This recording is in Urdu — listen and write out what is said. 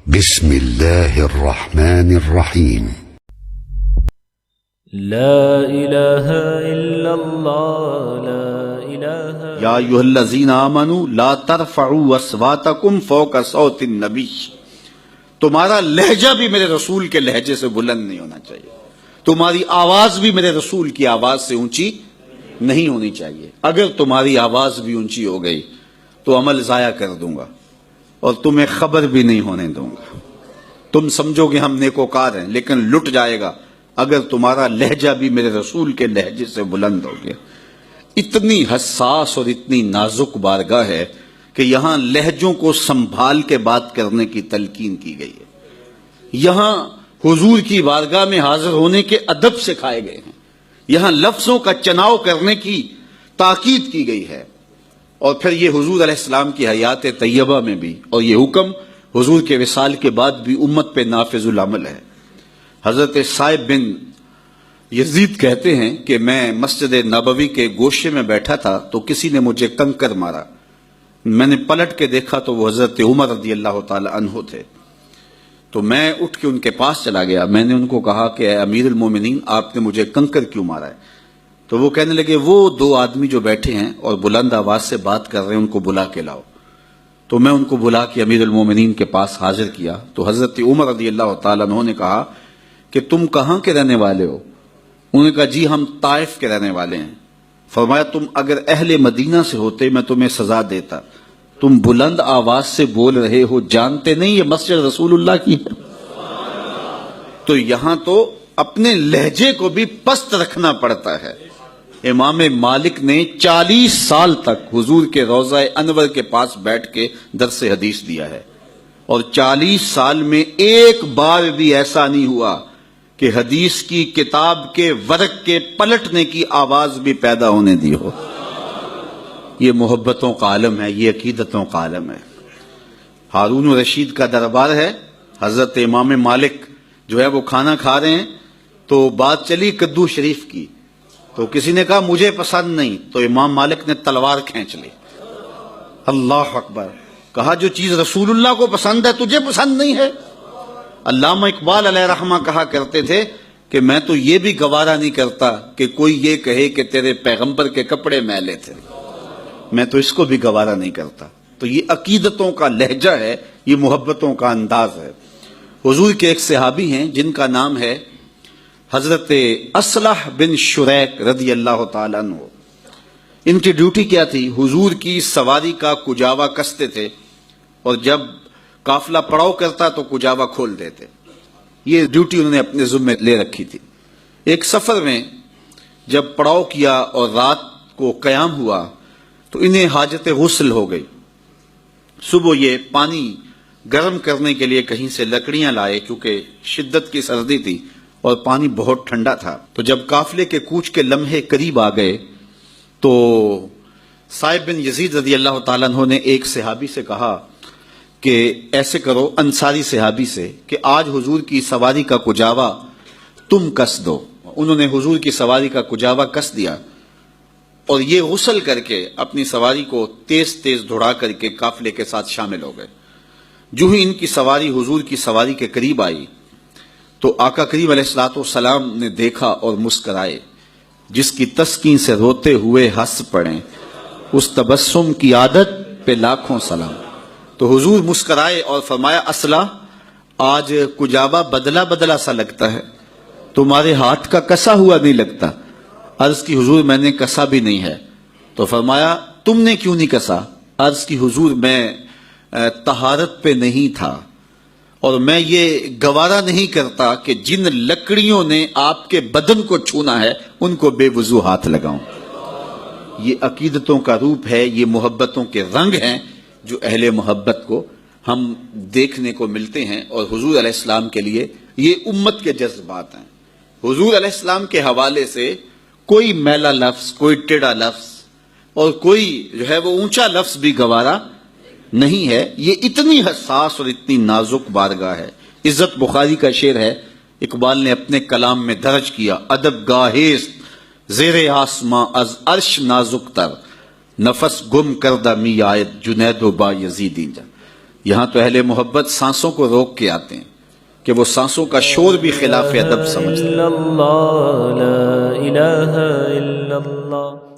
بسم الله الرحمن الرحيم لا الہ الا اللہ لا الہ یا ایھا الذین آمنوا لا ترفعوا اصواتکم فوق صوت النبی، تمہارا لہجہ بھی میرے رسول کے لہجے سے بلند نہیں ہونا چاہیے، تمہاری آواز بھی میرے رسول کی آواز سے اونچی نہیں ہونی چاہیے۔ اگر تمہاری آواز بھی اونچی ہو گئی تو عمل ضائع کر دوں گا اور تمہیں خبر بھی نہیں ہونے دوں گا۔ تم سمجھو گے ہم نیکوکار ہیں، لیکن لٹ جائے گا اگر تمہارا لہجہ بھی میرے رسول کے لہجے سے بلند ہو گیا۔ اتنی حساس اور اتنی نازک بارگاہ ہے کہ یہاں لہجوں کو سنبھال کے بات کرنے کی تلقین کی گئی ہے۔ یہاں حضور کی بارگاہ میں حاضر ہونے کے ادب سکھائے گئے ہیں، یہاں لفظوں کا چناؤ کرنے کی تاکید کی گئی ہے، اور پھر یہ حضور علیہ السلام کی حیات طیبہ میں بھی، اور یہ حکم حضور کے وصال کے بعد بھی امت پہ نافذ العمل ہے۔ حضرت صائب بن یزید کہتے ہیں کہ میں مسجد نبوی کے گوشے میں بیٹھا تھا تو کسی نے مجھے کنکر مارا، میں نے پلٹ کے دیکھا تو وہ حضرت عمر رضی اللہ تعالی عنہ تھے، تو میں اٹھ کے ان کے پاس چلا گیا۔ میں نے ان کو کہا کہ اے امیر المومنین، آپ نے مجھے کنکر کیوں مارا ہے؟ تو وہ کہنے لگے وہ دو آدمی جو بیٹھے ہیں اور بلند آواز سے بات کر رہے ہیں، ان کو بلا کے لاؤ۔ تو میں ان کو بلا کے امیر المومنین کے پاس حاضر کیا تو حضرت عمر رضی اللہ تعالیٰ عنہ نے کہا کہ تم کہاں کے رہنے والے ہو؟ انہوں نے کہا جی ہم طائف کے رہنے والے ہیں۔ فرمایا تم اگر اہل مدینہ سے ہوتے میں تمہیں سزا دیتا، تم بلند آواز سے بول رہے ہو، جانتے نہیں یہ مسجد رسول اللہ کی ہے؟ تو یہاں تو اپنے لہجے کو بھی پست رکھنا پڑتا ہے۔ امام مالک نے 40 سال تک حضور کے روضہ انور کے پاس بیٹھ کے درس حدیث دیا ہے، اور 40 سال میں ایک بار بھی ایسا نہیں ہوا کہ حدیث کی کتاب کے ورق کے پلٹنے کی آواز بھی پیدا ہونے دی ہو۔ یہ محبتوں کا عالم ہے، یہ عقیدتوں کا عالم ہے۔ ہارون رشید کا دربار ہے، حضرت امام مالک جو ہے وہ کھانا کھا رہے ہیں تو بات چلی کدو شریف کی، تو کسی نے کہا مجھے پسند نہیں، تو امام مالک نے تلوار کھینچ لی۔ اللہ اکبر! کہا جو چیز رسول اللہ کو پسند ہے تجھے پسند نہیں ہے؟ علامہ اقبال علیہ رحمہ کہا کرتے تھے کہ میں تو یہ بھی گوارا نہیں کرتا کہ کوئی یہ کہے کہ تیرے پیغمبر کے کپڑے میلے تھے، میں تو اس کو بھی گوارا نہیں کرتا۔ تو یہ عقیدتوں کا لہجہ ہے، یہ محبتوں کا انداز ہے۔ حضور کے ایک صحابی ہیں جن کا نام ہے حضرت اصلح بن شریک رضی اللہ تعالیٰ عنہ۔ ان کی ڈیوٹی کیا تھی؟ حضور کی سواری کا کجاوا کستے تھے، اور جب قافلہ پڑاؤ کرتا تو کجاوا کھول دیتے۔ یہ ڈیوٹی انہوں نے اپنے ذمہ لے رکھی تھی۔ ایک سفر میں جب پڑاؤ کیا اور رات کو قیام ہوا تو انہیں حاجت غسل ہو گئی۔ صبح یہ پانی گرم کرنے کے لیے کہیں سے لکڑیاں لائے، کیونکہ شدت کی سردی تھی اور پانی بہت ٹھنڈا تھا۔ تو جب قافلے کے کوچ کے لمحے قریب آ گئے تو صائب بن یزید رضی اللہ تعالیٰ عنہ نے ایک صحابی سے کہا کہ ایسے کرو، انصاری صحابی سے، کہ آج حضور کی سواری کا کجاوا تم کس دو۔ انہوں نے حضور کی سواری کا کجاوا کس دیا، اور یہ غسل کر کے اپنی سواری کو تیز تیز دوڑا کر کے قافلے کے ساتھ شامل ہو گئے۔ جو ہی ان کی سواری حضور کی سواری کے قریب آئی تو آقا کریم علیہ الصلوۃ والسلام نے دیکھا اور مسکرائے۔ جس کی تسکین سے روتے ہوئے ہنس پڑیں، اس تبسم کی عادت پہ لاکھوں سلام۔ تو حضور مسکرائے اور فرمایا اصلح، آج کجاوا بدلا بدلا سا لگتا ہے، تمہارے ہاتھ کا کسا ہوا نہیں لگتا۔ عرض کی حضور میں نے کسا بھی نہیں ہے۔ تو فرمایا تم نے کیوں نہیں کسا؟ عرض کی حضور میں طہارت پہ نہیں تھا، اور میں یہ گوارا نہیں کرتا کہ جن لکڑیوں نے آپ کے بدن کو چھونا ہے ان کو بے وضو ہاتھ لگاؤں۔ یہ عقیدتوں کا روپ ہے، یہ محبتوں کے رنگ ہیں جو اہل محبت کو ہم دیکھنے کو ملتے ہیں، اور حضور علیہ السلام کے لیے یہ امت کے جذبات ہیں۔ حضور علیہ السلام کے حوالے سے کوئی میلا لفظ، کوئی ٹیڑھا لفظ اور کوئی جو ہے وہ اونچا لفظ بھی گوارا نہیں ہے۔ یہ اتنی حساس اور اتنی نازک بارگاہ ہے۔ عزت بخاری کا شعر ہے، اقبال نے اپنے کلام میں درج کیا، ادب گاہیست زیر آسماں از عرش نازک تر، نفس گم کردہ می آیت جنید و با یزید اینجا۔ یہاں تو اہل محبت سانسوں کو روک کے آتے ہیں کہ وہ سانسوں کا شور بھی خلاف ادب سمجھتے ہیں. لا الہ الا اللہ